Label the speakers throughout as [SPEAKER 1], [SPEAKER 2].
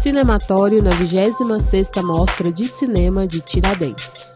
[SPEAKER 1] Cinematório na 26ª Mostra de Cinema de Tiradentes.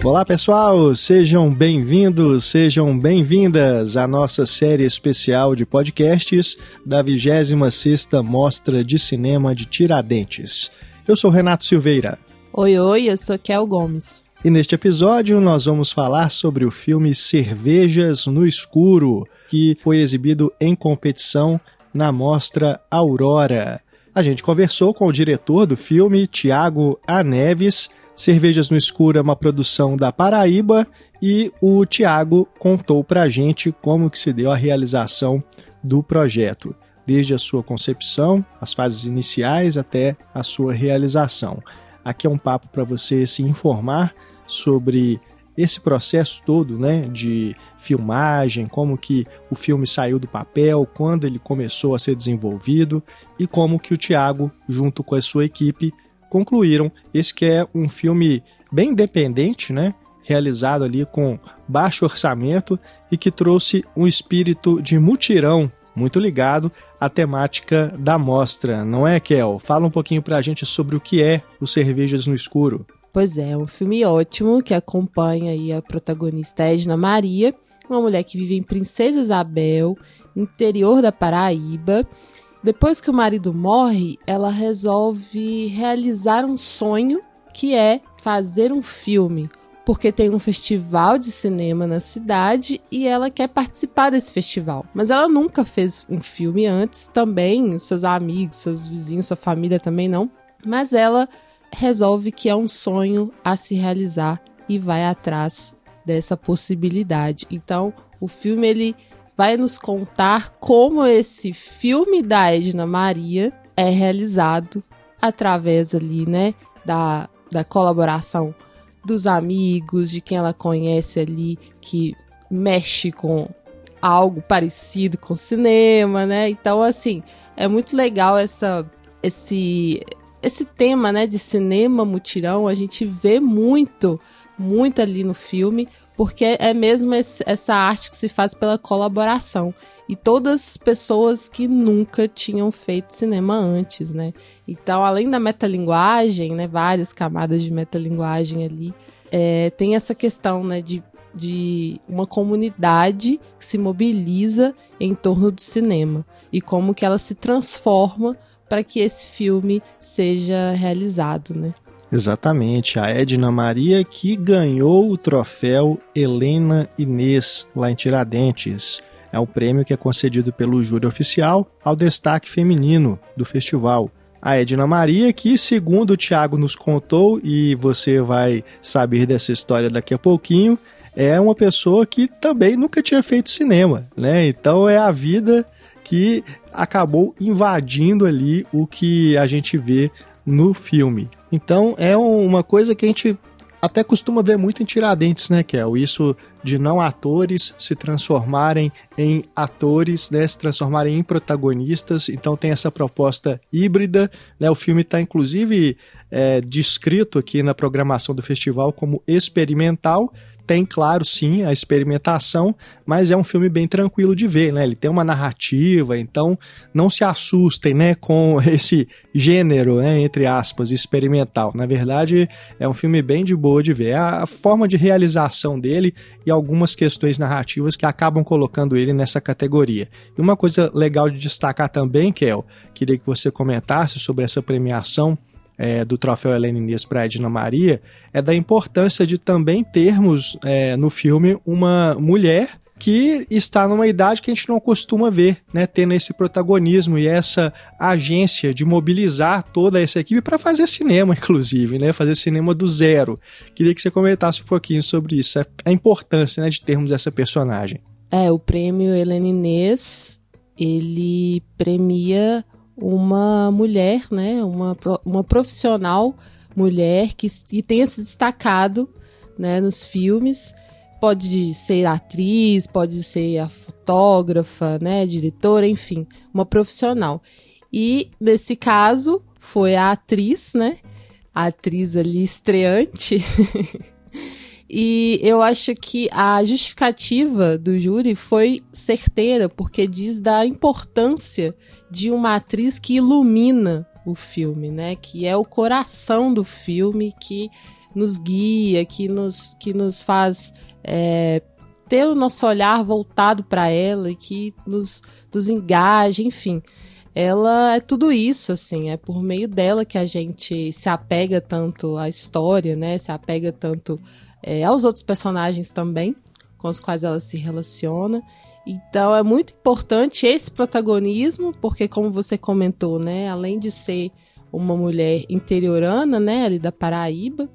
[SPEAKER 2] Olá pessoal, sejam bem-vindos, sejam bem-vindas à nossa série especial de podcasts da 26ª Mostra de Cinema de Tiradentes. Eu sou Renato Silveira.
[SPEAKER 1] Oi, eu sou Kel Gomes.
[SPEAKER 2] E neste episódio nós vamos falar sobre o filme Cervejas no Escuro, que foi exibido em competição na Mostra Aurora. A gente conversou com o diretor do filme, Thiago A. Neves. Cervejas no Escuro é uma produção da Paraíba e o Thiago contou pra gente como que se deu a realização do projeto, desde a sua concepção, as fases iniciais até a sua realização. Aqui é um papo para você se informar sobre esse processo todo, né, de filmagem, como que o filme saiu do papel, quando ele começou a ser desenvolvido e como que o Thiago, junto com a sua equipe, concluíram. Esse que é um filme bem independente, né, realizado ali com baixo orçamento e que trouxe um espírito de mutirão muito ligado à temática da mostra, não é, Kel? Fala um pouquinho pra gente sobre o que é o Cervejas no Escuro.
[SPEAKER 1] Pois é, um filme ótimo que acompanha aí a protagonista Edna Maria, uma mulher que vive em Princesa Isabel, interior da Paraíba. Depois que o marido morre, ela resolve realizar um sonho que é fazer um filme, porque tem um festival de cinema na cidade e ela quer participar desse festival. Mas ela nunca fez um filme antes, também seus amigos, seus vizinhos, sua família também não. Mas ela resolve que é um sonho a se realizar e vai atrás dessa possibilidade. Então, o filme ele vai nos contar como esse filme da Edna Maria é realizado através ali, né, da colaboração dos amigos, de quem ela conhece ali, que mexe com algo parecido com cinema, né? Então, assim, é muito legal esse tema, né, de cinema mutirão. A gente vê muito ali no filme, porque é mesmo essa arte que se faz pela colaboração. E todas as pessoas que nunca tinham feito cinema antes, né? Então, além da metalinguagem, né, várias camadas de metalinguagem ali, tem essa questão, né, de uma comunidade que se mobiliza em torno do cinema e como que ela se transforma para que esse filme seja realizado, né?
[SPEAKER 2] Exatamente, a Edna Maria que ganhou o troféu Helena Inês lá em Tiradentes. É um prêmio que é concedido pelo júri oficial ao destaque feminino do festival. A Edna Maria, que segundo o Thiago nos contou, e você vai saber dessa história daqui a pouquinho, é uma pessoa que também nunca tinha feito cinema, né? Então é a vida que acabou invadindo ali o que a gente vê no filme. Então é uma coisa que a gente até costuma ver muito em Tiradentes, né, Kel? Isso de não atores se transformarem em atores, né, se transformarem em protagonistas. Então tem essa proposta híbrida, né? O filme está inclusive descrito aqui na programação do festival como experimental. Tem, claro, sim, a experimentação, mas é um filme bem tranquilo de ver, né? Ele tem uma narrativa, então não se assustem, né, com esse gênero, né, entre aspas, experimental. Na verdade, é um filme bem de boa de ver. É a forma de realização dele e algumas questões narrativas que acabam colocando ele nessa categoria. E uma coisa legal de destacar também, Kel, queria que você comentasse sobre essa premiação do troféu Helena Inês para Edna Maria, é da importância de também termos no filme uma mulher que está numa idade que a gente não costuma ver, né, tendo esse protagonismo e essa agência de mobilizar toda essa equipe para fazer cinema, inclusive, né, fazer cinema do zero. Queria que você comentasse um pouquinho sobre isso, a importância, né, de termos essa personagem.
[SPEAKER 1] O prêmio Helena Inês, ele premia uma mulher, né, uma profissional mulher que tenha se destacado, né, nos filmes. Pode ser atriz, pode ser a fotógrafa, né, diretora, enfim, uma profissional. E nesse caso foi a atriz, né, atriz ali estreante. E eu acho que a justificativa do júri foi certeira, porque diz da importância de uma atriz que ilumina o filme, né? Que é o coração do filme, que nos guia, que nos faz ter o nosso olhar voltado para ela e que nos engaja, enfim. Ela é tudo isso, assim, é por meio dela que a gente se apega tanto à história, né? Se apega tanto aos outros personagens também, com os quais ela se relaciona. Então é muito importante esse protagonismo, porque como você comentou, né, além de ser uma mulher interiorana, né, ali da Paraíba,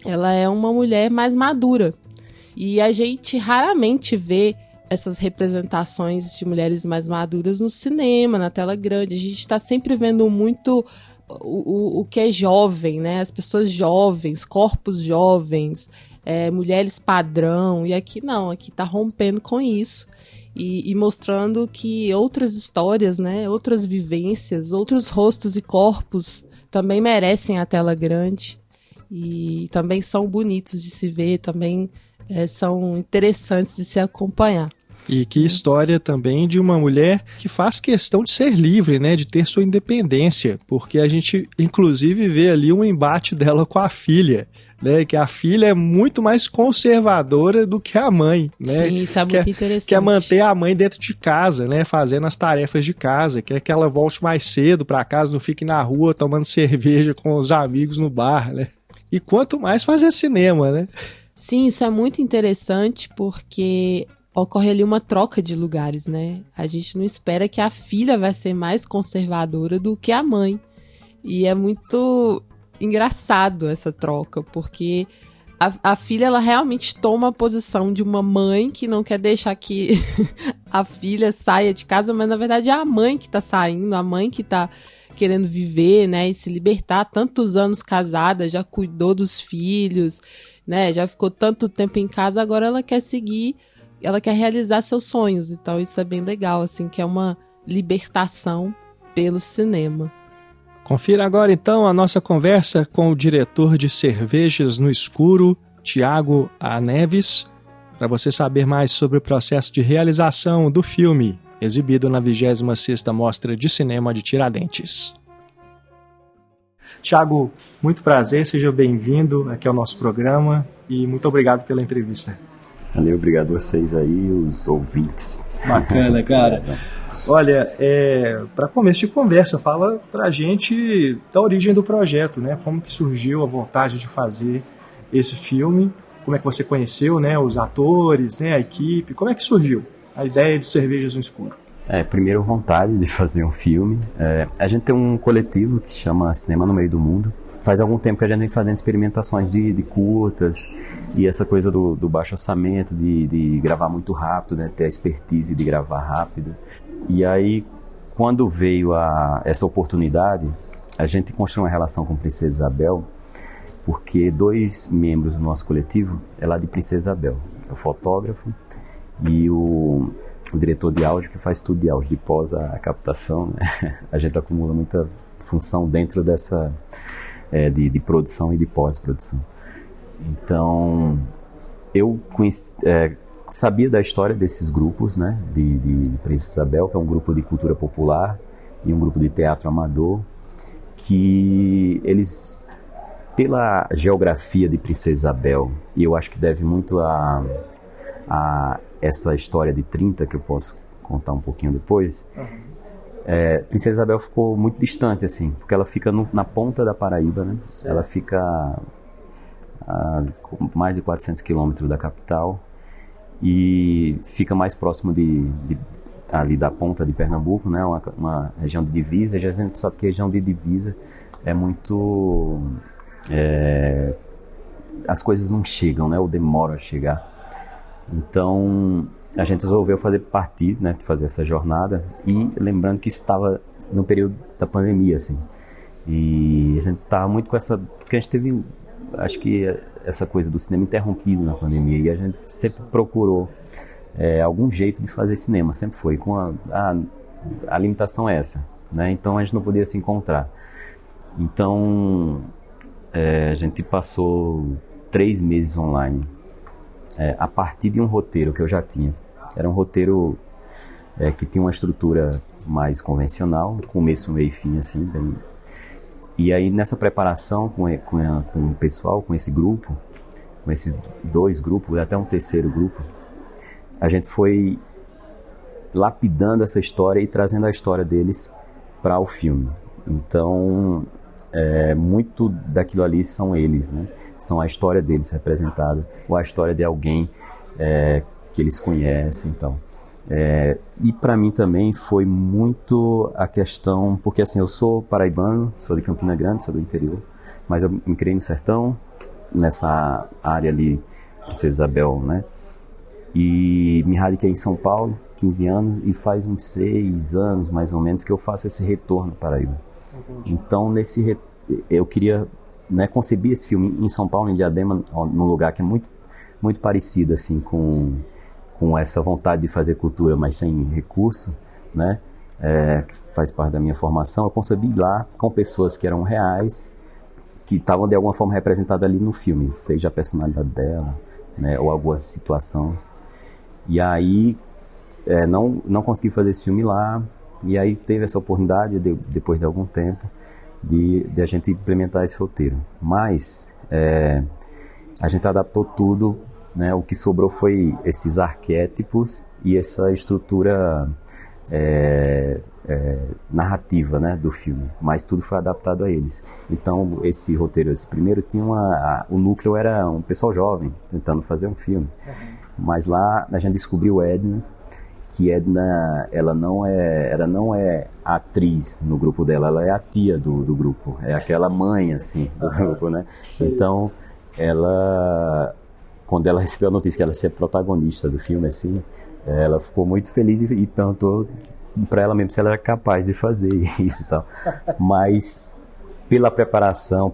[SPEAKER 1] ela é uma mulher mais madura. E a gente raramente vê essas representações de mulheres mais maduras no cinema, na tela grande. A gente está sempre vendo muito o que é jovem, né, as pessoas jovens, corpos jovens, mulheres padrão, e aqui não, aqui tá rompendo com isso e mostrando que outras histórias, né, outras vivências, outros rostos e corpos também merecem a tela grande e também são bonitos de se ver, também são interessantes de se acompanhar.
[SPEAKER 2] E que história também de uma mulher que faz questão de ser livre, né, de ter sua independência, porque a gente inclusive vê ali um embate dela com a filha, né, que a filha é muito mais conservadora do que a mãe, né?
[SPEAKER 1] Sim, isso é muito interessante.
[SPEAKER 2] Quer manter a mãe dentro de casa, né, fazendo as tarefas de casa, quer que ela volte mais cedo para casa, não fique na rua tomando cerveja com os amigos no bar, né? E quanto mais fazer cinema, né?
[SPEAKER 1] Sim, isso é muito interessante porque ocorre ali uma troca de lugares, né? A gente não espera que a filha vai ser mais conservadora do que a mãe. E é muito engraçado essa troca, porque a filha, ela realmente toma a posição de uma mãe que não quer deixar que a filha saia de casa, mas na verdade é a mãe que tá saindo, a mãe que tá querendo viver, né, e se libertar. Tantos anos casada, já cuidou dos filhos, né, já ficou tanto tempo em casa, agora ela quer seguir, ela quer realizar seus sonhos. Então isso é bem legal, assim, que é uma libertação pelo cinema.
[SPEAKER 2] Confira agora então a nossa conversa com o diretor de Cervejas no Escuro, Tiago A. Neves, para você saber mais sobre o processo de realização do filme, exibido na 26ª Mostra de Cinema de Tiradentes. Tiago, muito prazer, seja bem-vindo aqui ao nosso programa e muito obrigado pela entrevista.
[SPEAKER 3] Valeu, obrigado a vocês aí, os ouvintes.
[SPEAKER 2] Bacana, cara. Olha, para começo de conversa, fala pra gente da origem do projeto, né? Como que surgiu a vontade de fazer esse filme, como é que você conheceu, né, os atores, né, a equipe, como é que surgiu a ideia de Cervejas no Escuro?
[SPEAKER 3] Primeiro, vontade de fazer um filme. A gente tem um coletivo que se chama Cinema no Meio do Mundo. Faz algum tempo que a gente vem fazendo experimentações de curtas e essa coisa do baixo orçamento, de gravar muito rápido, né, ter a expertise de gravar rápido. E aí, quando veio essa oportunidade, a gente construiu uma relação com Princesa Isabel, porque 2 membros do nosso coletivo é lá de Princesa Isabel, o fotógrafo e o diretor de áudio, que faz tudo de áudio, de pós a captação, né? A gente acumula muita função dentro dessa de produção e de pós-produção. Então, eu sabia da história desses grupos, né, de Princesa Isabel, que é um grupo de cultura popular e um grupo de teatro amador, que eles, pela geografia de Princesa Isabel, e eu acho que deve muito a essa história de 30, que eu posso contar um pouquinho depois, Princesa Isabel ficou muito distante, assim, porque ela fica na ponta da Paraíba, né? Ela fica a mais de 400 quilômetros da capital, e fica mais próximo ali da ponta de Pernambuco, né? Uma região de divisa. A gente sabe que a região de divisa é muito... as coisas não chegam, né? Ou demoram a chegar. Então, a gente resolveu fazer parte, né? Fazer essa jornada. E lembrando que estava no período da pandemia, assim. E a gente estava muito com essa... Porque a gente teve, acho que, essa coisa do cinema interrompido na pandemia, e a gente sempre procurou algum jeito de fazer cinema, sempre foi, com a limitação é essa, né? Então a gente não podia se encontrar. Então a gente passou 3 meses online, a partir de um roteiro que eu já tinha. Era um roteiro que tinha uma estrutura mais convencional, começo, meio e fim, assim, bem... E aí, nessa preparação com o pessoal, com esse grupo, com esses 2 grupos, até um terceiro grupo, a gente foi lapidando essa história e trazendo a história deles para o filme. Então, muito daquilo ali são eles, né? São a história deles representada, ou a história de alguém que eles conhecem, então. E para mim também foi muito a questão, porque assim, eu sou paraibano, sou de Campina Grande, sou do interior, mas eu me criei no sertão, nessa área ali, Princesa Isabel, né? E me radiquei em São Paulo, 15 anos, e faz uns 6 anos, mais ou menos, que eu faço esse retorno para Paraíba. Entendi. Então, eu queria, né, conceber esse filme em São Paulo, em Diadema, num lugar que é muito, muito parecido, assim, com essa vontade de fazer cultura, mas sem recurso, né? Que faz parte da minha formação. Eu concebi lá com pessoas que eram reais, que estavam de alguma forma representadas ali no filme, seja a personalidade dela, né, ou alguma situação. E aí, não consegui fazer esse filme lá, e aí teve essa oportunidade, depois de algum tempo, de a gente implementar esse roteiro. Mas a gente adaptou tudo, né? O que sobrou foi esses arquétipos e essa estrutura narrativa, né, do filme, mas tudo foi adaptado a eles. Então esse roteiro, esse primeiro, tinha o núcleo era um pessoal jovem tentando fazer um filme, mas lá a gente descobriu Edna, que Edna, ela não é atriz no grupo dela, ela é a tia do grupo, é aquela mãe assim do grupo, né? Sim. Então ela, quando ela recebeu a notícia que ela ia ser protagonista do filme, assim, ela ficou muito feliz e perguntou para ela mesmo se ela era capaz de fazer isso e tal. Mas pela preparação,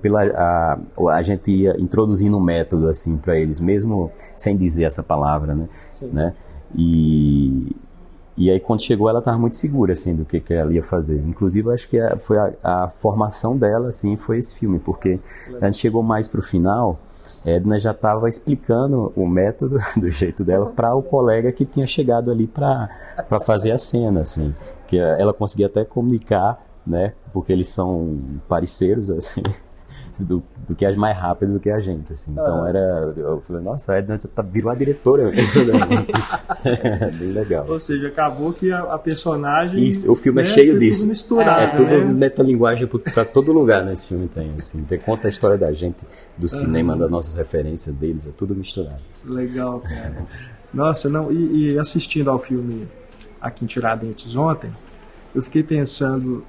[SPEAKER 3] a gente ia introduzindo um método assim para eles, mesmo sem dizer essa palavra, né? Sim. Né? E aí quando chegou ela estava muito segura assim do que ela ia fazer. Inclusive eu acho que foi a formação dela assim, foi esse filme, porque a gente chegou mais pro final, Edna já estava explicando o método do jeito dela para o colega que tinha chegado ali para fazer a cena, assim, que ela conseguia até comunicar, né, porque eles são parceiros, assim, do que mais rápido do que a gente, assim. Então eu falei, nossa, a Edna já virou a diretora. Bem legal.
[SPEAKER 2] Ou seja, acabou que a personagem...
[SPEAKER 3] Isso, o filme é cheio disso.
[SPEAKER 2] Tudo misturado,
[SPEAKER 3] tudo metalinguagem para todo lugar nesse filme tem, assim. Conta a história da gente, do cinema, das nossas referências deles, é tudo misturado. Assim.
[SPEAKER 2] Legal, cara. Nossa, não, e assistindo ao filme aqui em Tiradentes ontem, eu fiquei pensando...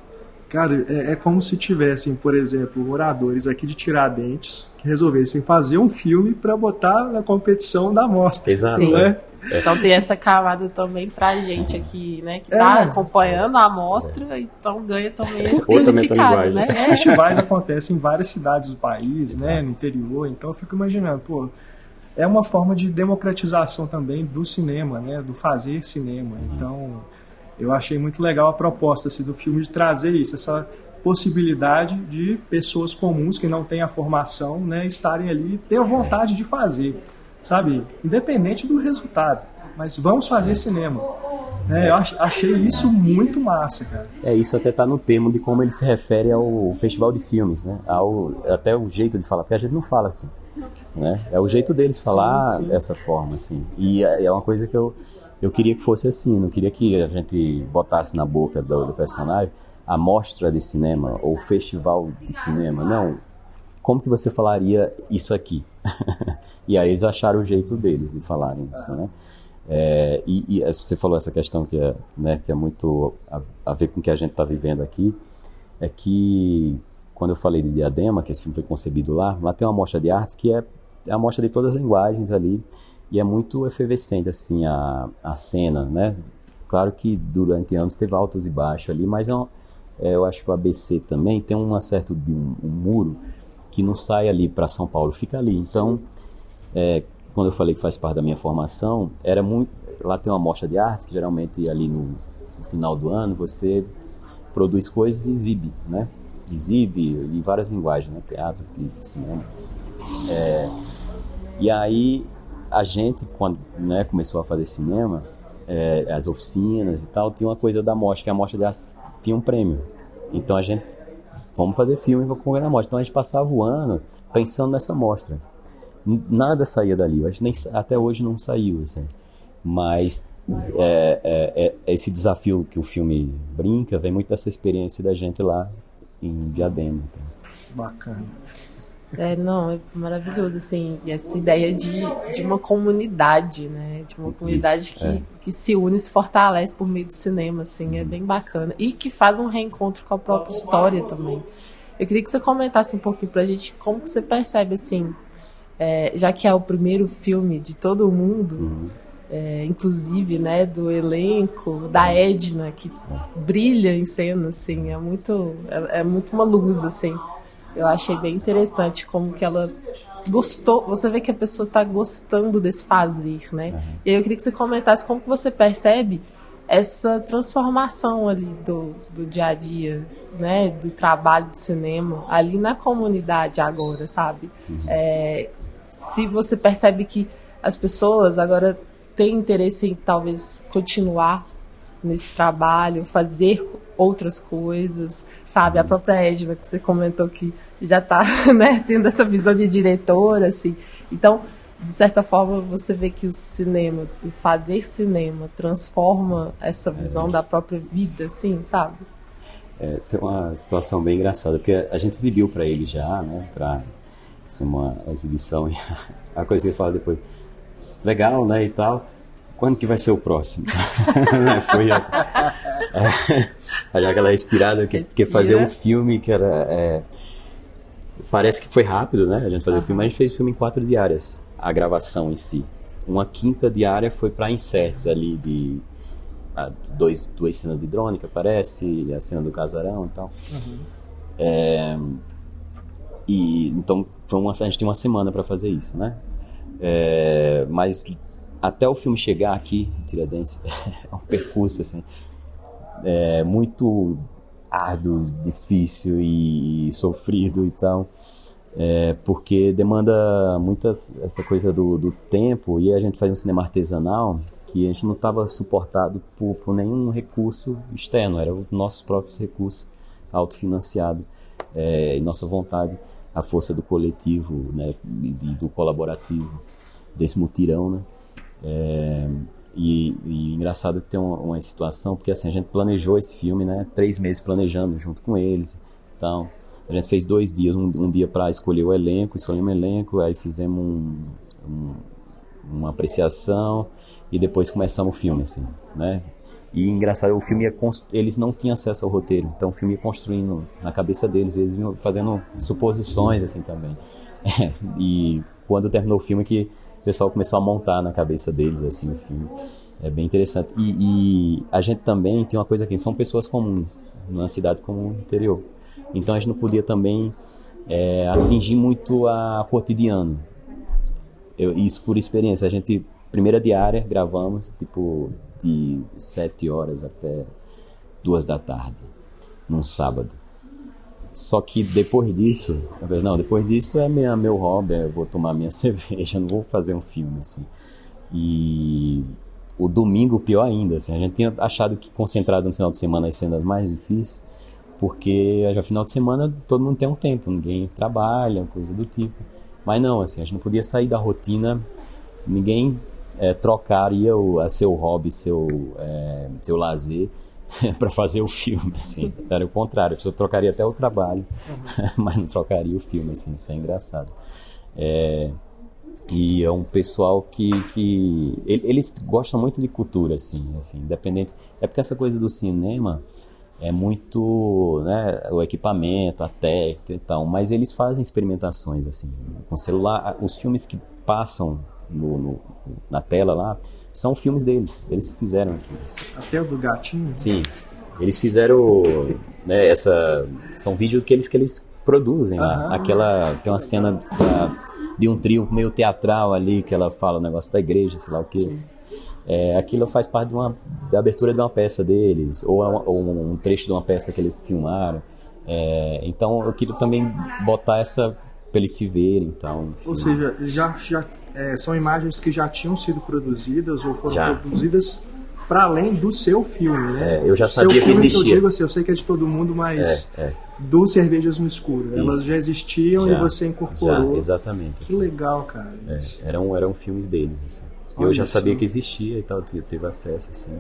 [SPEAKER 2] Cara, é como se tivessem, por exemplo, moradores aqui de Tiradentes que resolvessem fazer um filme para botar na competição da mostra.
[SPEAKER 3] Exato.
[SPEAKER 1] Sim.
[SPEAKER 2] Né?
[SPEAKER 1] Então tem essa camada também pra gente aqui, né? Que tá acompanhando a amostra, então ganha também esse significado, né?
[SPEAKER 2] Esses festivais acontecem em várias cidades do país, né? No interior, então eu fico imaginando, pô, é uma forma de democratização também do cinema, né? Do fazer cinema. Então... eu achei muito legal a proposta assim, do filme de trazer isso, essa possibilidade de pessoas comuns que não têm a formação, né, estarem ali e ter a vontade de fazer, sabe? Independente do resultado, mas vamos fazer cinema. Eu achei isso muito massa, cara.
[SPEAKER 3] Isso até tá no termo de como ele se refere ao festival de filmes, né? Até o jeito de falar, porque a gente não fala assim, né? É o jeito deles falar dessa forma, assim. E é uma coisa que eu queria que fosse assim, não queria que a gente botasse na boca do personagem a mostra de cinema ou festival de cinema. Não, como que você falaria isso aqui? E aí eles acharam o jeito deles de falarem isso, né? E você falou essa questão que é muito a ver com o que a gente está vivendo aqui, é que quando eu falei de Diadema, que esse filme foi concebido lá tem uma mostra de artes que é a mostra de todas as linguagens ali, e é muito efervescente, assim, a cena, né? Claro que durante anos teve altos e baixos ali, mas eu acho que o ABC também tem um muro que não sai ali para São Paulo, fica ali. Então, quando eu falei que faz parte da minha formação, lá tem uma mostra de artes, que geralmente ali no final do ano você produz coisas e exibe, né? exibe em várias linguagens, né? Teatro e cinema. E aí a gente, quando, né, começou a fazer cinema, as oficinas e tal, tinha uma coisa da mostra, que a mostra tinha um prêmio. Então a gente, vamos fazer filme para concorrer na mostra. Então a gente passava o ano pensando nessa mostra. Nada saía dali, eu acho que nem, até hoje não saiu, assim. Mas esse desafio que o filme brinca vem muito dessa experiência da gente lá em Diadema. Então.
[SPEAKER 2] Bacana.
[SPEAKER 1] Não, é maravilhoso, assim, essa ideia de uma comunidade, né? De uma comunidade que se une, se fortalece por meio do cinema, assim, é bem bacana. E que faz um reencontro com a própria história também. Eu queria que você comentasse um pouquinho pra gente como que você percebe, assim, já que é o primeiro filme de todo mundo, inclusive, né, do elenco, da Edna, que brilha em cena, assim, é muito uma luz, assim. Eu achei bem interessante como que ela gostou. Você vê que a pessoa está gostando desse fazer, né? E aí eu queria que você comentasse como que você percebe essa transformação ali do dia a dia, né? Do trabalho de cinema ali na comunidade agora, sabe? Se você percebe que as pessoas agora têm interesse em talvez continuar nesse trabalho, fazer outras coisas, sabe? A própria Edna, que você comentou que já está, né, tendo essa visão de diretora, assim. Então, de certa forma, você vê que o cinema, o fazer cinema, transforma essa visão da própria vida, assim, sabe?
[SPEAKER 3] Tem uma situação bem engraçada, porque a gente exibiu para ele já, né, para ser uma exibição, e a coisa que ele fala depois, legal, né, e tal, quando que vai ser o próximo? Foi aquela inspirada que fazer um filme que era... parece que foi rápido, né? A gente fazer o filme, mas a gente fez o filme em 4 diárias, a gravação em si. Uma 5ª diária foi para inserts ali de duas cenas de drone que aparece, a cena do casarão e tal. E então a gente tinha uma semana para fazer isso, né? Mas até o filme chegar aqui em Tiradentes é um percurso assim, muito árduo, difícil e sofrido e tal, porque demanda muito essa coisa do tempo, e a gente faz um cinema artesanal que a gente não estava suportado por nenhum recurso externo, era os nossos próprios recursos, autofinanciado, e nossa vontade, a força do coletivo, né, e do colaborativo, desse mutirão, né? E engraçado que tem uma situação, porque assim, a gente planejou esse filme, né, 3 meses planejando junto com eles. Então, a gente fez 2 dias, um dia para escolher o elenco, escolhemos o elenco, aí fizemos uma apreciação e depois começamos o filme, assim, né? E engraçado, o filme eles não tinham acesso ao roteiro, então o filme ia construindo na cabeça deles, eles iam fazendo suposições, assim, também. E quando terminou o filme que o pessoal começou a montar na cabeça deles, assim, o filme. É bem interessante. E a gente também tem uma coisa aqui, são pessoas comuns, numa cidade como o interior. Então a gente não podia também atingir muito a cotidiano. Isso por experiência. A gente, primeira diária, gravamos, tipo, de 7 horas até 2 da tarde, num sábado. Só que depois disso é meu hobby, eu vou tomar minha cerveja, não vou fazer um filme, assim. E o domingo, pior ainda, assim, a gente tinha achado que concentrado no final de semana as cenas mais difíceis, porque já final de semana todo mundo tem um tempo, ninguém trabalha, coisa do tipo. Mas não, assim, a gente não podia sair da rotina, ninguém trocaria seu hobby, seu lazer, para fazer o filme, assim. Era o contrário, a pessoa trocaria até o trabalho, mas não trocaria o filme, assim. Isso é engraçado. E é um pessoal que eles gostam muito de cultura, assim, independente. É porque essa coisa do cinema é muito, né, o equipamento, a técnica e tal, mas eles fazem experimentações, assim, com celular. Os filmes que passam na tela lá são filmes deles, eles que fizeram aqui. Assim.
[SPEAKER 2] Até o do gatinho?
[SPEAKER 3] Sim, eles fizeram, né, são vídeos que eles produzem lá. Tem uma cena de um trio meio teatral ali, que ela fala o negócio da igreja, sei lá o quê. Aquilo faz parte da abertura de uma peça deles, ou um trecho de uma peça que eles filmaram. Então eu queria também botar essa para eles se verem, então. Enfim.
[SPEAKER 2] Ou seja, são imagens que já tinham sido produzidas ou foram produzidas para além do seu filme, né?
[SPEAKER 3] Eu já sabia que existia.
[SPEAKER 2] Que eu digo assim, eu sei que é de todo mundo, mas do Cervejas no Escuro. Isso. Elas já existiam e você incorporou.
[SPEAKER 3] Já, exatamente.
[SPEAKER 2] Que legal, cara.
[SPEAKER 3] Eram filmes deles, assim. Eu já sabia que existia e tal, teve acesso, assim.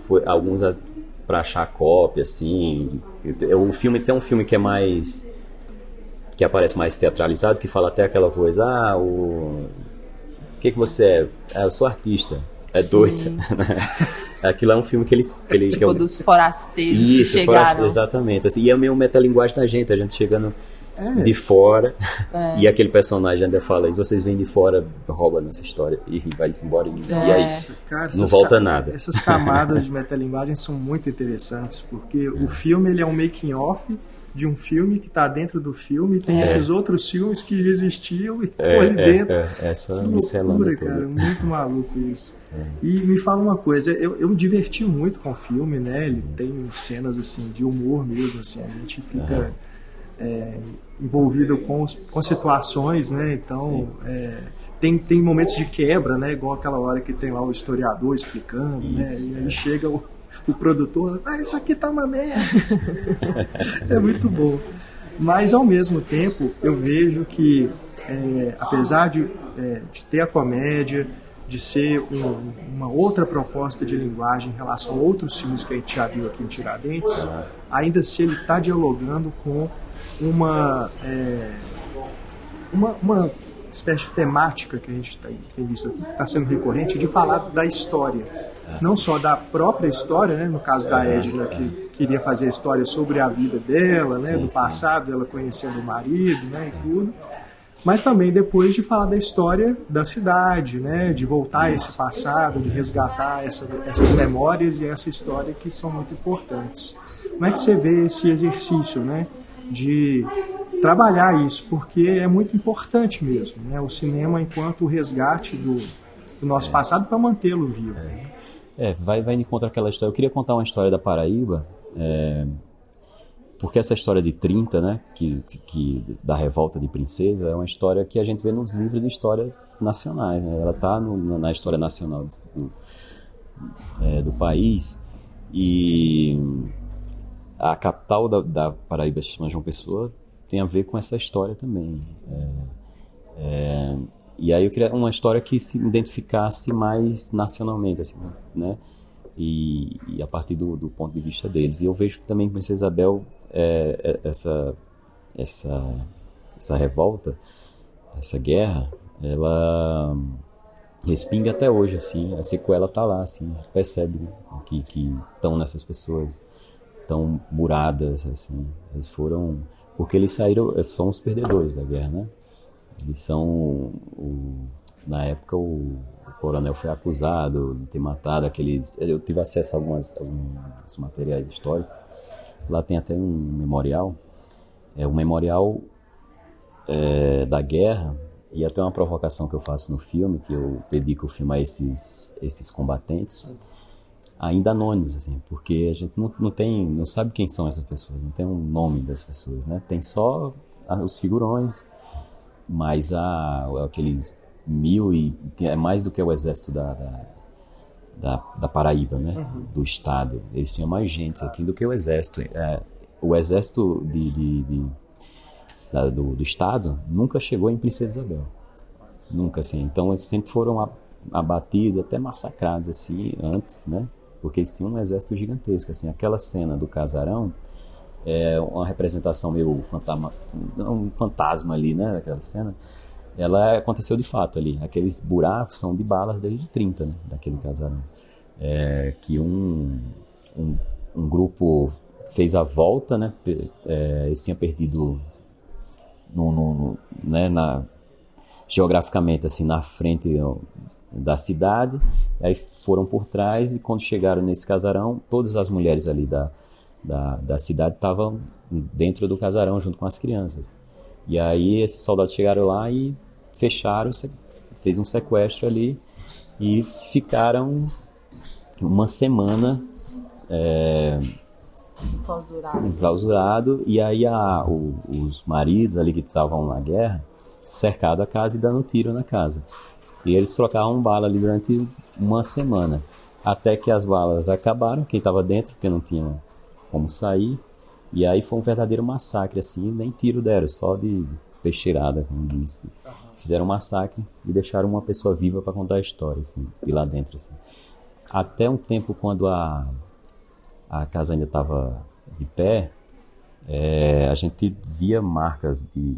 [SPEAKER 3] Foi alguns para achar cópia, assim. O filme tem um filme que é mais... que aparece mais teatralizado, que fala até aquela coisa, o que você é? Eu sou artista. É doido. Aquilo é um filme que eles...
[SPEAKER 1] Tipo dos forasteiros que chegaram.
[SPEAKER 3] Exatamente. Assim, e é o mesmo metalinguagem da gente, a gente chegando de fora, e aquele personagem ainda fala, se vocês vêm de fora, rouba nossa história, e vai embora, e aí
[SPEAKER 2] cara,
[SPEAKER 3] não volta nada.
[SPEAKER 2] Essas camadas de metalinguagem são muito interessantes, porque o filme ele é um making-off de um filme que está dentro do filme, tem esses outros filmes que existiam e estão ali dentro.
[SPEAKER 3] Essa
[SPEAKER 2] loucura, cara, muito maluco isso. E me fala uma coisa, eu me diverti muito com o filme, né? Ele tem cenas assim de humor mesmo, assim, a gente fica envolvido com situações, né? Então tem momentos de quebra, né? Igual aquela hora que tem lá o historiador explicando, isso, né? E aí chega o produtor, isso aqui tá uma merda. É muito bom. Mas ao mesmo tempo eu vejo que apesar de ter a comédia, de ser uma outra proposta de linguagem em relação a outros filmes que a gente já viu aqui em Tiradentes, ainda se ele está dialogando com uma espécie de temática que a gente tem visto aqui, que está sendo recorrente, de falar da história. Não só da própria história, né? No caso da Edna, que queria fazer a história sobre a vida dela, né? Do passado, dela conhecendo o marido, né? E tudo. Mas também depois de falar da história da cidade, né? De voltar a esse passado, de resgatar essas memórias e essa história que são muito importantes. Como é que você vê esse exercício, né? De trabalhar isso, porque é muito importante mesmo, né? O cinema enquanto o resgate do nosso passado para mantê-lo vivo.
[SPEAKER 3] Vai contra aquela história. Eu queria contar uma história da Paraíba, porque essa história de 30, né, que da revolta de Princesa, é uma história que a gente vê nos livros de história nacionais, né? Ela está na história nacional do país, e a capital da Paraíba, chama João Pessoa, tem a ver com essa história também. E aí eu queria uma história que se identificasse mais nacionalmente, assim, né? E a partir do ponto de vista deles. E eu vejo que também Princesa Isabel, essa revolta, essa guerra, ela respinga até hoje, assim, a sequela tá lá, assim, percebe que estão nessas pessoas, tão muradas, assim, eles foram, porque eles são os perdedores da guerra, né? Eles são, na época o coronel foi acusado de ter matado aqueles, eu tive acesso a alguns materiais históricos, lá tem até um memorial, da guerra, e até uma provocação que eu faço no filme, que eu dedico o filme a esses combatentes, ainda anônimos, assim, porque a gente não sabe quem são essas pessoas, não tem um nome das pessoas, né? Tem só os figurões, mas aqueles 1000 é mais do que o exército da Paraíba, né? Do estado. Eles tinham mais gente aqui do que o exército. O exército do estado nunca chegou em Princesa Isabel. Nunca, assim. Então eles sempre foram abatidos, até massacrados, assim, antes, né? Porque eles tinham um exército gigantesco, assim. Aquela cena do casarão é uma representação meio um fantasma ali, né? Aquela cena. Ela aconteceu de fato ali. Aqueles buracos são de balas desde 30, né? Daquele casarão. Que um grupo fez a volta, né? Eles tinham perdido né? Geograficamente, assim, na frente da cidade. Aí foram por trás, e quando chegaram nesse casarão, todas as mulheres ali da cidade estavam dentro do casarão junto com as crianças. E aí esses soldados chegaram lá e fecharam, fez um sequestro ali e ficaram uma semana enclausurado, e aí os maridos ali que estavam na guerra cercado a casa e dando tiro na casa. E eles trocavam bala ali durante uma semana, até que as balas acabaram, quem estava dentro, porque não tinha como sair, e aí foi um verdadeiro massacre, assim, nem tiro deram, só de peixeirada, como diz. Fizeram um massacre e deixaram uma pessoa viva para contar a história, assim, de lá dentro, assim. Até um tempo, quando a casa ainda estava de pé, a gente via marcas de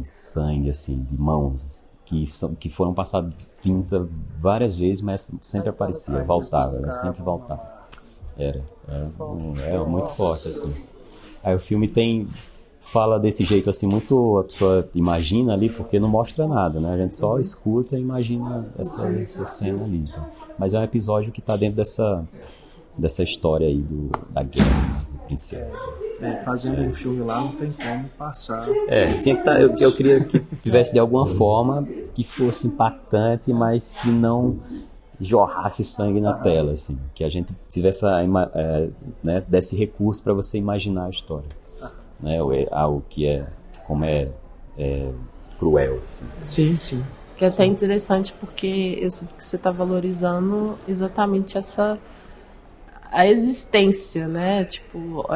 [SPEAKER 3] sangue, assim, de mãos, que foram passar tinta várias vezes, mas sempre aparecia, voltava, ela sempre voltava. Era muito forte, assim. Aí o filme fala desse jeito, assim, muito a pessoa imagina ali, porque não mostra nada, né? A gente só escuta e imagina essa cena ali. Então. Mas é um episódio que está dentro dessa história aí da guerra, do princesa.
[SPEAKER 2] Fazendo um filme lá não tem como passar.
[SPEAKER 3] Tinha que eu queria que tivesse de alguma forma que fosse impactante, mas que não jorrasse sangue na tela, assim, que a gente tivesse desse recurso para você imaginar a história, né? Algo que como é cruel, assim.
[SPEAKER 1] Sim. Que é até interessante porque eu sinto que você está valorizando exatamente a existência, né? Tipo,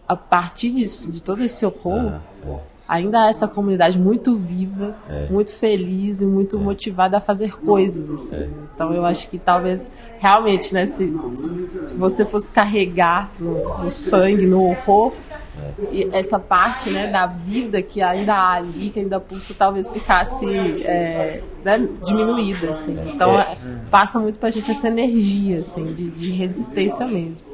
[SPEAKER 1] a partir disso, de todo esse horror, ainda há essa comunidade muito viva, muito feliz e muito motivada a fazer coisas, assim. Então eu acho que talvez, realmente, né, se você fosse carregar no sangue, no horror, e essa parte, né, da vida que ainda há ali, que ainda pulsa, talvez ficasse diminuída, assim. Então passa muito pra gente essa energia, assim, de resistência mesmo.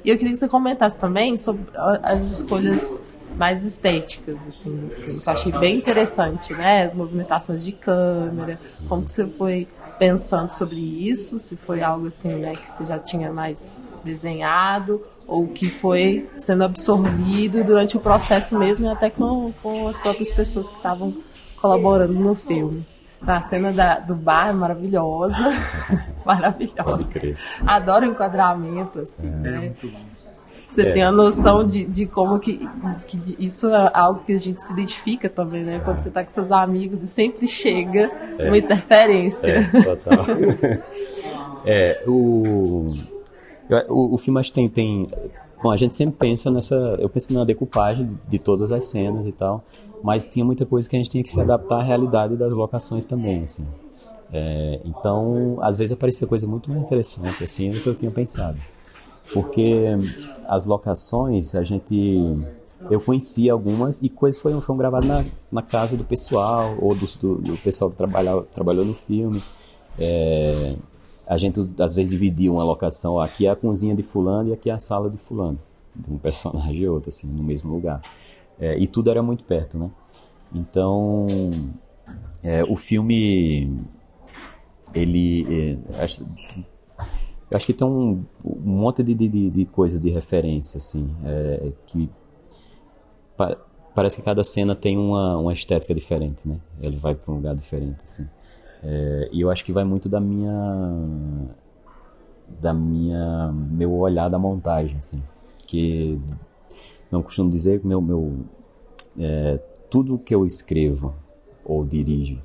[SPEAKER 1] E eu queria que você comentasse também sobre as escolhas mais estéticas, assim, do filme, que eu achei bem interessante, né? As movimentações de câmera, como que você foi pensando sobre isso, se foi algo assim, né, que você já tinha mais desenhado, ou que foi sendo absorvido durante o processo mesmo, e até com as próprias pessoas que estavam colaborando no filme. A cena do bar é maravilhosa. Maravilhosa.
[SPEAKER 3] Pode crer.
[SPEAKER 1] Adoro o enquadramento, assim, né? Você tem a noção de como que isso é algo que a gente se identifica também, né? Quando você tá com seus amigos e sempre chega uma interferência.
[SPEAKER 3] Total. O filme acho que tem... Bom, a gente sempre pensa eu penso na decupagem de todas as cenas e tal, mas tinha muita coisa que a gente tinha que se adaptar à realidade das locações também, assim. Então, às vezes aparecia coisa muito mais interessante, assim, do que eu tinha pensado. Porque as locações, eu conhecia algumas e coisas foram gravadas na casa do pessoal, ou do pessoal que trabalhou no filme. A gente, às vezes, dividia uma locação, aqui é a cozinha de fulano e aqui é a sala de fulano, de um personagem e outro, assim, no mesmo lugar. E tudo era muito perto, né? Então, o filme, eu acho que tem um monte de coisas de referência, assim, que parece que cada cena tem uma estética diferente, né? Ele vai para um lugar diferente, assim. E eu acho que vai muito meu olhar da montagem, assim, que não costumo dizer que tudo que eu escrevo ou dirijo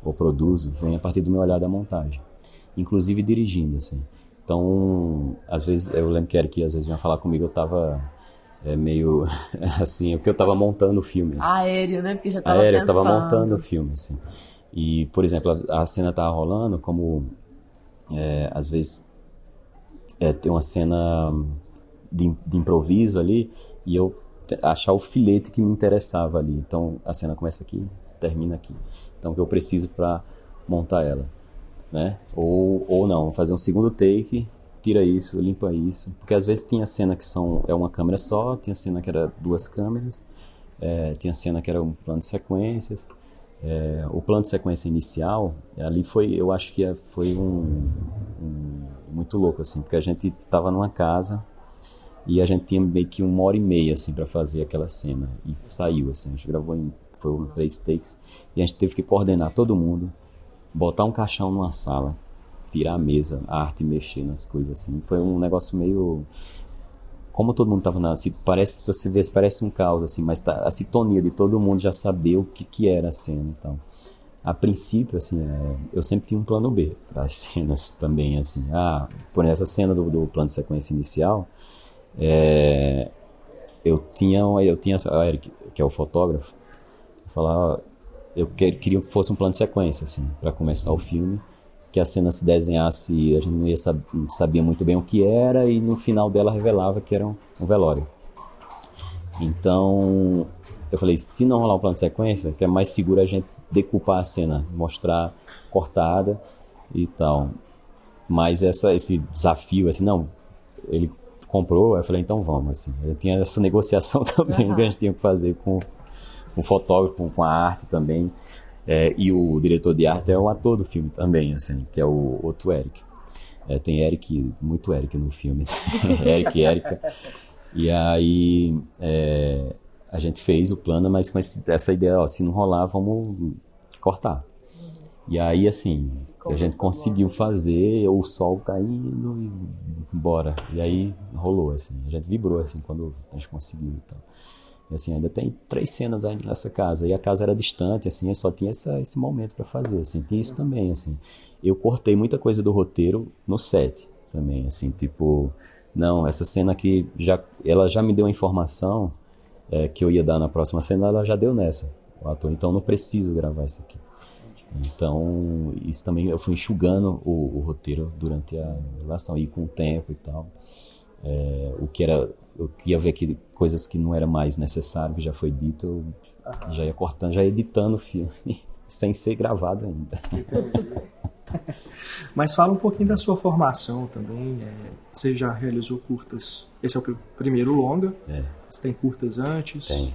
[SPEAKER 3] ou produzo vem a partir do meu olhar da montagem, inclusive dirigindo, assim. Então, às vezes, eu lembro que Eric às vezes vinha falar comigo, eu tava meio assim, porque eu tava montando o filme.
[SPEAKER 1] Aéreo, né? Porque já tava
[SPEAKER 3] eu
[SPEAKER 1] pensando.
[SPEAKER 3] tava montando o filme, assim. E, por exemplo, a cena tava rolando, como às vezes tem uma cena de improviso ali, e eu achar o filete que me interessava ali. Então, a cena começa aqui, termina aqui. Então, o que eu preciso para montar ela, né? Ou não, fazer um segundo take, tira isso, limpa isso. Porque às vezes tinha cena que é uma câmera só, tinha cena que era duas câmeras, tinha cena que era um plano de sequências. O plano de sequência inicial, ali eu acho que foi muito louco, assim, porque a gente tava numa casa e a gente tinha meio que 1h30, assim, para fazer aquela cena, e saiu, assim, a gente gravou foram 3 takes, e a gente teve que coordenar todo mundo, botar um caixão numa sala, tirar a mesa, a arte, mexer nas coisas, assim. Foi um negócio meio como todo mundo tava parece, você vê, parece um caos, assim, mas a sintonia de todo mundo já saber o que era a cena, então. A princípio, assim, eu sempre tinha um plano B para as cenas também, assim. Por essa cena do plano de sequência inicial, eu tinha o Eric, que é o fotógrafo, falar, eu queria que fosse um plano de sequência, assim, para começar o filme, que a cena se desenhasse, a gente não sabia muito bem o que era, e no final dela revelava que era um velório. Então, eu falei, se não rolar um plano de sequência, que é mais seguro a gente decupar a cena, mostrar cortada e tal. Mas esse desafio, assim, não, ele comprou, eu falei, então vamos, assim. Eu tinha essa negociação também que a gente tinha que fazer com o fotógrafo, com a arte também. E o diretor de arte é o ator do filme também, assim, que é o outro Eric. Tem Eric, muito Eric no filme. Eric e Erika. E aí a gente fez o plano, mas com essa ideia, se não rolar, vamos cortar. E aí, assim, a gente conseguiu fazer, o sol caindo e bora. E aí rolou, assim, a gente vibrou, assim, quando a gente conseguiu e tal. E assim, ainda tem 3 cenas ainda nessa casa. E a casa era distante, assim, eu só tinha esse momento para fazer, assim. Tinha isso também, assim. Eu cortei muita coisa do roteiro no set também, assim, tipo... Não, essa cena aqui, ela já me deu a informação que eu ia dar na próxima cena, ela já deu nessa, o ator. Então, não preciso gravar isso aqui. Então, isso também, eu fui enxugando o roteiro durante a gravação. E com o tempo e tal. Eu ia ver que coisas que não era mais necessário, que já foi dito, eu já ia cortando, já ia editando o filme, sem ser gravado ainda.
[SPEAKER 2] Mas fala um pouquinho da sua formação também. Você já realizou curtas, esse é o primeiro longa, você tem curtas antes?
[SPEAKER 3] Tem.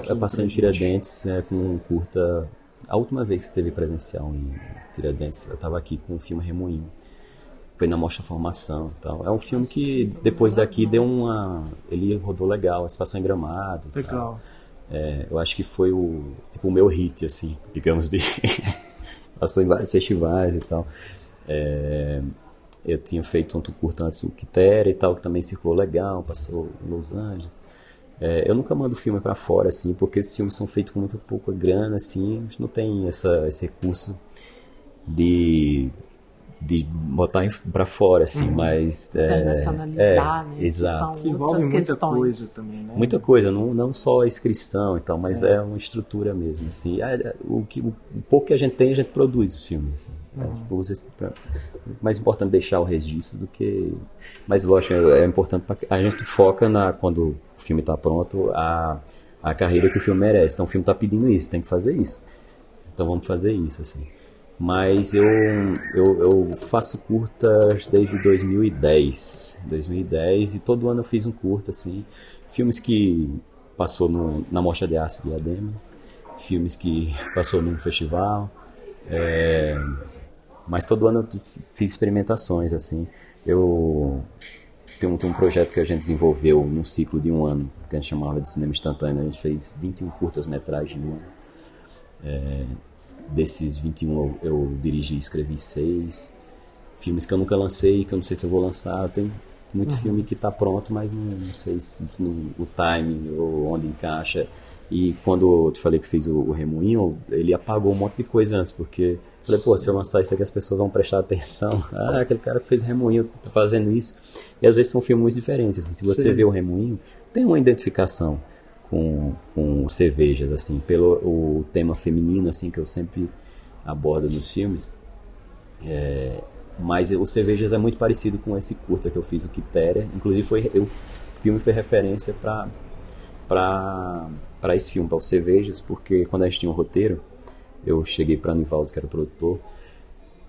[SPEAKER 3] Eu passei em Tiradentes com um curta, a última vez que esteve presencial em Tiradentes, eu estava aqui com o filme Remoinho. Foi na Mostra Formação e tal. É um filme que depois daqui ele rodou legal, se passou em Gramado.
[SPEAKER 2] Legal.
[SPEAKER 3] Eu acho que foi o meu hit, assim, digamos, passou em vários festivais e tal. Eu tinha feito um curta antes, o Quitéria e tal, que também circulou legal, passou em Los Angeles. Eu nunca mando filme pra fora, assim, porque esses filmes são feitos com muito pouca grana, assim, a gente não tem esse recurso de botar pra fora, assim, mas...
[SPEAKER 1] Internacionalizar, né?
[SPEAKER 3] Exato.
[SPEAKER 2] Que envolve muita coisa também, né?
[SPEAKER 3] Muita coisa, não só a inscrição e tal, mas é uma estrutura mesmo, assim. O pouco que a gente tem, a gente produz os filmes, assim. Mais importante deixar o registro do que... Mas, lógico, é importante a gente foca quando o filme tá pronto, a carreira que o filme merece. Então, o filme tá pedindo isso, tem que fazer isso. Então, vamos fazer isso, assim. Mas eu faço curtas desde 2010, e todo ano eu fiz um curta, assim, filmes que passou na Mostra de Arte de Diadema, filmes que passou num festival, mas todo ano eu fiz experimentações, assim. Eu tenho um projeto que a gente desenvolveu num ciclo de um ano, que a gente chamava de cinema instantâneo. A gente fez 21 curtas-metragens no ano. Desses 21 eu dirigi e escrevi 6 filmes que eu nunca lancei, que eu não sei se eu vou lançar. Tem muito filme que está pronto, mas não sei se o timing ou onde encaixa. E quando eu te falei que fiz o Remoinho, ele apagou um monte de coisa antes, porque eu falei, se eu lançar isso aqui as pessoas vão prestar atenção. Aquele cara que fez o Remoinho tá fazendo isso. E às vezes são filmes muito diferentes, assim. Se você vê o Remoinho, tem uma identificação com cervejas, assim, pelo o tema feminino, assim, que eu sempre abordo nos filmes. Mas o Cervejas é muito parecido com esse curta que eu fiz, o Quitéria. Inclusive o filme foi referência para esse filme, para o Cervejas, porque quando a gente tinha um roteiro, eu cheguei para Nivaldo, que era o produtor,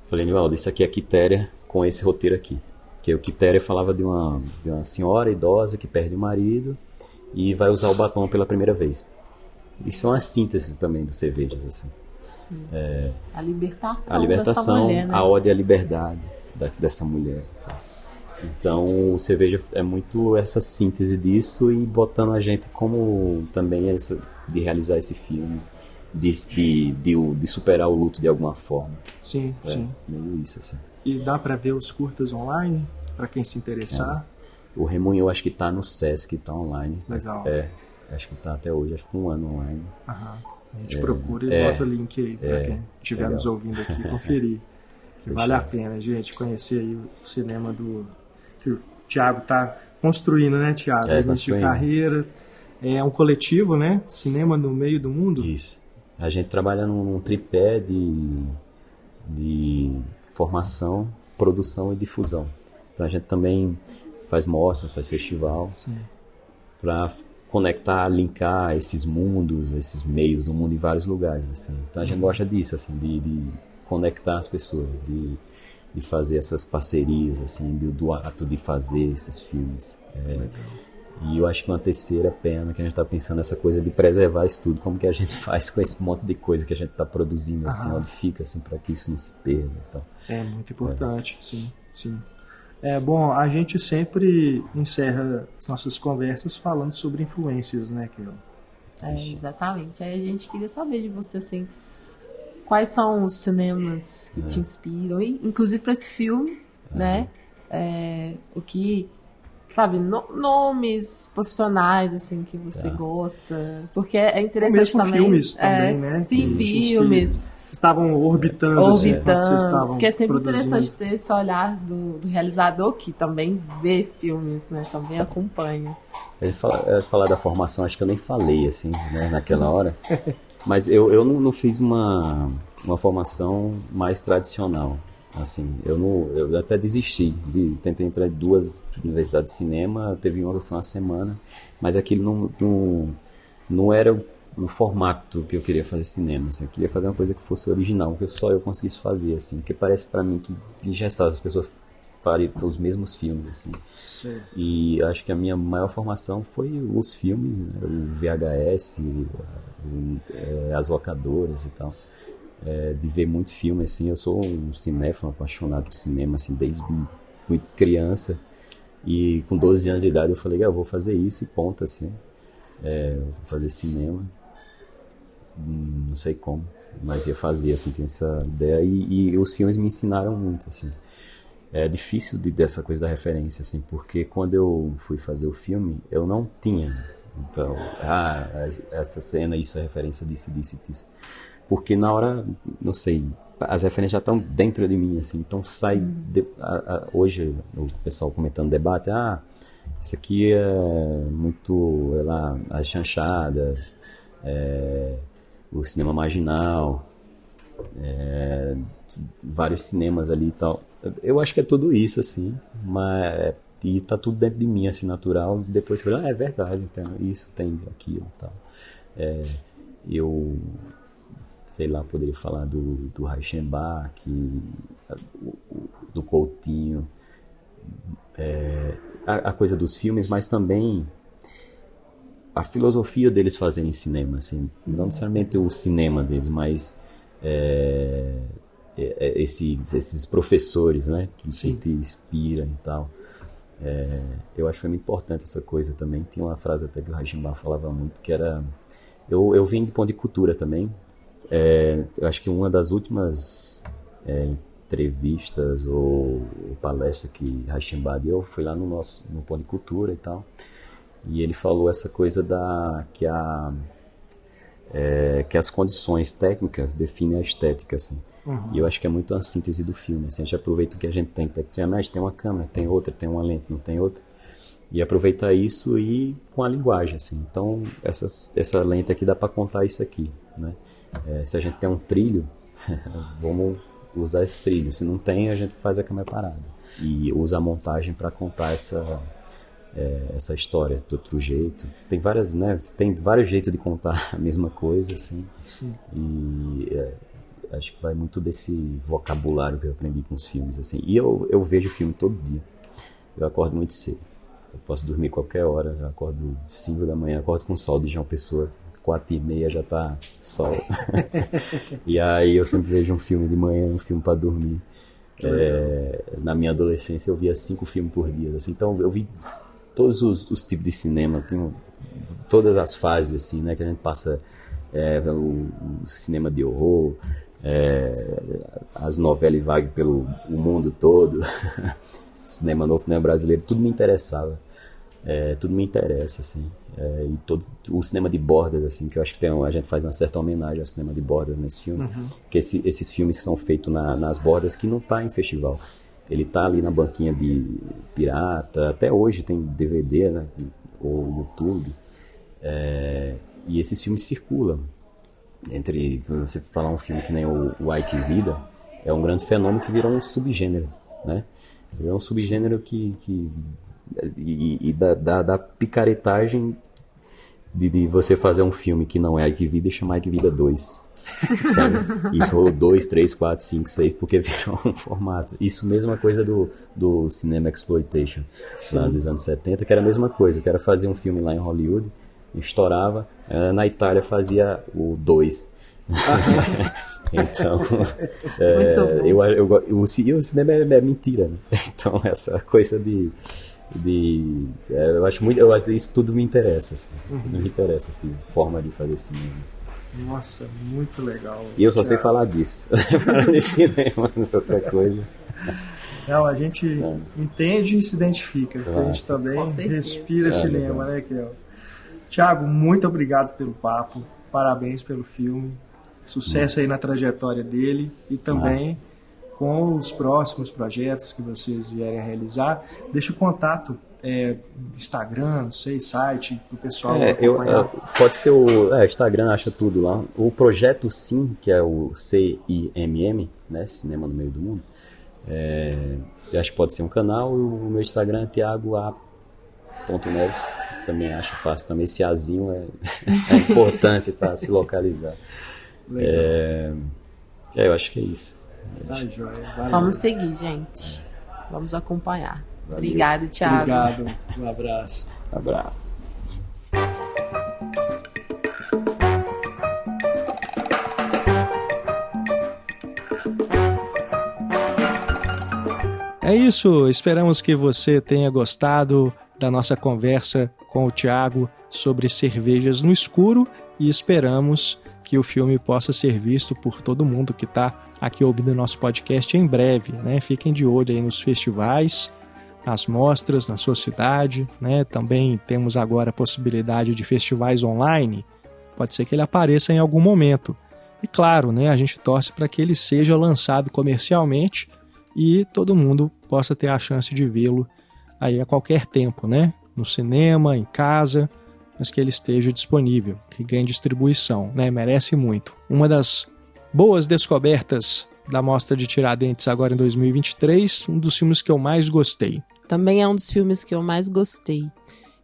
[SPEAKER 3] falei, Nivaldo, isso aqui é Quitéria com esse roteiro aqui. Que o Quitéria falava de uma senhora idosa que perde o marido e vai usar o batom pela primeira vez. Isso é uma síntese também do Cervejas, assim.
[SPEAKER 1] Sim. A libertação dessa mulher, né?
[SPEAKER 3] A ode à liberdade dessa mulher. Então, o Cerveja é muito essa síntese disso, e botando a gente como também de realizar esse filme, de superar o luto de alguma forma.
[SPEAKER 2] Sim, sim.
[SPEAKER 3] Meio isso, assim.
[SPEAKER 2] E dá para ver os curtas online, para quem se interessar?
[SPEAKER 3] O Remunho eu acho que tá no Sesc, tá online.
[SPEAKER 2] Legal.
[SPEAKER 3] Acho que tá até hoje, acho que 1 ano online.
[SPEAKER 2] Aham. A gente procura e bota o link aí para quem estiver nos ouvindo aqui conferir. Que vale a pena, gente, conhecer aí o cinema que o Thiago tá construindo, né, Thiago? Início de carreira. É um coletivo, né? Cinema no meio do mundo.
[SPEAKER 3] Isso. A gente trabalha num tripé de formação, produção e difusão. Então a gente também faz mostras, faz festival para conectar, linkar esses mundos, esses meios do mundo em vários lugares, assim. Então a gente gosta disso, assim, de conectar as pessoas, de fazer essas parcerias, assim, do ato de fazer esses filmes. E eu acho que uma terceira perna que a gente está pensando essa coisa de preservar isso tudo, como que a gente faz com esse monte de coisa que a gente está produzindo, assim, onde fica, assim, para que isso não se perda e tal.
[SPEAKER 2] É muito importante, sim. Bom, a gente sempre encerra as nossas conversas falando sobre influências, né, Carol?
[SPEAKER 1] Exatamente. Aí a gente queria saber de você, assim, quais são os cinemas que te inspiram, e, inclusive para esse filme, né? O que, sabe, nomes profissionais, assim, que você gosta, porque é interessante também.
[SPEAKER 2] Filmes também, né?
[SPEAKER 1] Sim, filmes.
[SPEAKER 2] Estavam orbitando. Vocês estavam
[SPEAKER 1] porque é sempre
[SPEAKER 2] produzindo.
[SPEAKER 1] interessante ter esse olhar do realizador que também vê filmes, né? Também acompanha.
[SPEAKER 3] Falar da formação, acho que eu nem falei, assim, né, naquela hora. Mas eu não fiz uma formação mais tradicional. Assim, eu até desisti. Tentei entrar em 2 universidades de cinema, teve uma que foi uma semana, mas aquilo não era o formato que eu queria fazer cinema, assim. Eu queria fazer uma coisa que fosse original, que só eu conseguisse fazer, assim, porque parece pra mim que engessado, as pessoas fariam os mesmos filmes, assim.
[SPEAKER 2] Sim.
[SPEAKER 3] E acho que a minha maior formação foi os filmes, né? O VHS, as locadoras e tal. De ver muito filme, assim. Eu sou um cinéfilo, apaixonado por cinema, assim, desde muito criança. E com 12 anos de idade eu falei, eu vou fazer isso e ponto, assim. Vou fazer cinema. Não sei como, mas ia fazer, assim, tem essa ideia. E os filmes me ensinaram muito, assim. É difícil dessa coisa da referência, assim, porque quando eu fui fazer o filme, eu não tinha. Então, essa cena, isso é referência disso. Porque na hora, não sei, as referências já estão dentro de mim, assim, então sai... hoje, o pessoal comentando debate, isso aqui é muito, as chanchadas, o cinema marginal, vários cinemas ali e tal. Eu acho que é tudo isso, assim, mas... E tá tudo dentro de mim, assim, natural. Depois eu falo, é verdade, então, isso tem aquilo e tal. Eu... sei lá, poderia falar do Reichenbach, do Coutinho, a coisa dos filmes, mas também a filosofia deles fazerem cinema, assim, não necessariamente o cinema deles, mas esses professores, né, que te inspiram e tal. Eu acho que foi muito importante essa coisa também. Tinha uma frase até que o Reichenbach falava muito, que era... Eu vim do ponto de cultura também. Eu acho que uma das últimas entrevistas ou palestras que Reichenbach deu foi lá no Ponto de Cultura e tal, e ele falou essa coisa que as condições técnicas definem a estética, assim. E eu acho que é muito uma síntese do filme, assim. A gente aproveita o que a gente tem tecnicamente, tem uma câmera, tem outra, tem uma lente, não tem outra, e aproveitar isso e com a linguagem, assim. Então essa lente aqui dá para contar isso aqui, né? Se a gente tem um trilho, vamos usar esse trilho. Se não tem, a gente faz a câmera parada e usa a montagem para contar essa história de outro jeito. Tem várias, né? Tem vários jeitos de contar a mesma coisa, assim.
[SPEAKER 2] Sim.
[SPEAKER 3] E acho que vai muito desse vocabulário que eu aprendi com os filmes, assim. E eu vejo filme todo dia. Eu acordo muito cedo. Eu posso dormir qualquer hora. Eu acordo 5 da manhã, acordo com o sol de João Pessoa. 4h30 já tá sol. E aí eu sempre vejo um filme de manhã, um filme para dormir. Na minha adolescência eu via 5 filmes por dia, assim. Então eu vi todos os tipos de cinema, tem todas as fases, assim, né, que a gente passa, o cinema de horror, as novelas vaguem pelo mundo todo, cinema novo, cinema brasileiro, tudo me interessava. Tudo me interessa, assim. E todo o cinema de bordas, assim, que eu acho que a gente faz uma certa homenagem ao cinema de bordas nesse filme. Que esses filmes são feitos nas bordas que não tá em festival. Ele tá ali na banquinha de pirata, até hoje tem DVD, né, ou YouTube. E esses filmes circulam. Entre você falar um filme que nem o Ai Que Vida, é um grande fenômeno que virou um subgênero, né? É um subgênero da picaretagem de você fazer um filme que não é Ai Que Vida e chamar Ai Que Vida 2. Sabe? Isso rolou 2, 3, 4, 5, 6, porque virou um formato. Isso mesma coisa do cinema exploitation, lá dos anos 70, que era a mesma coisa, que era fazer um filme lá em Hollywood, estourava, na Itália fazia o 2. Então, o cinema é mentira, né? Então essa coisa eu acho isso tudo me interessa, assim. Tudo me interessa, essa forma de fazer cinema, assim.
[SPEAKER 2] Nossa, muito legal.
[SPEAKER 3] E eu só sei falar disso. Falar de cinema, outra coisa.
[SPEAKER 2] Não, a gente entende e se identifica. A gente também respira cinema, né, Kel? Thiago, muito obrigado pelo papo. Parabéns pelo filme. Sucesso aí na trajetória dele e também com os próximos projetos que vocês vierem a realizar. Deixa o contato, Instagram, não sei, site, para o pessoal acompanhar.
[SPEAKER 3] Pode ser o Instagram, acha tudo lá. O Projeto Sim, que é o CIMM, né, Cinema no Meio do Mundo, acho que pode ser um canal. E o meu Instagram é thiagoa.neves, também acho fácil. Também esse Azinho é importante para se localizar. Eu acho que é isso.
[SPEAKER 1] Vamos seguir, gente. Vamos acompanhar. Valeu. Obrigado, Thiago.
[SPEAKER 2] Obrigado. Um abraço.
[SPEAKER 3] Abraço.
[SPEAKER 2] É isso. Esperamos que você tenha gostado da nossa conversa com o Thiago sobre cervejas no escuro e esperamos que o filme possa ser visto por todo mundo que está aqui ouvindo o nosso podcast em breve, né? Fiquem de olho aí nos festivais, nas mostras na sua cidade, né? Também temos agora a possibilidade de festivais online, pode ser que ele apareça em algum momento. E claro, né, a gente torce para que ele seja lançado comercialmente e todo mundo possa ter a chance de vê-lo aí a qualquer tempo, né? No cinema, em casa, mas que ele esteja disponível, que ganhe distribuição, né? Merece muito. Uma das boas descobertas da Mostra de Tiradentes agora em 2023, um dos filmes que eu mais gostei.
[SPEAKER 1] Também é um dos filmes que eu mais gostei.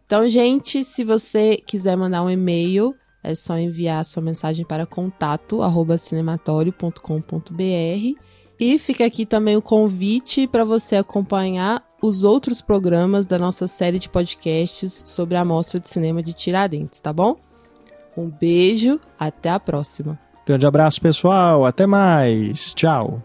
[SPEAKER 1] Então, gente, se você quiser mandar um e-mail, é só enviar sua mensagem para contato@cinematório.com.br. E fica aqui também o convite para você acompanhar os outros programas da nossa série de podcasts sobre a Mostra de Cinema de Tiradentes, tá bom? Um beijo, até a próxima.
[SPEAKER 2] Grande abraço, pessoal. Até mais. Tchau.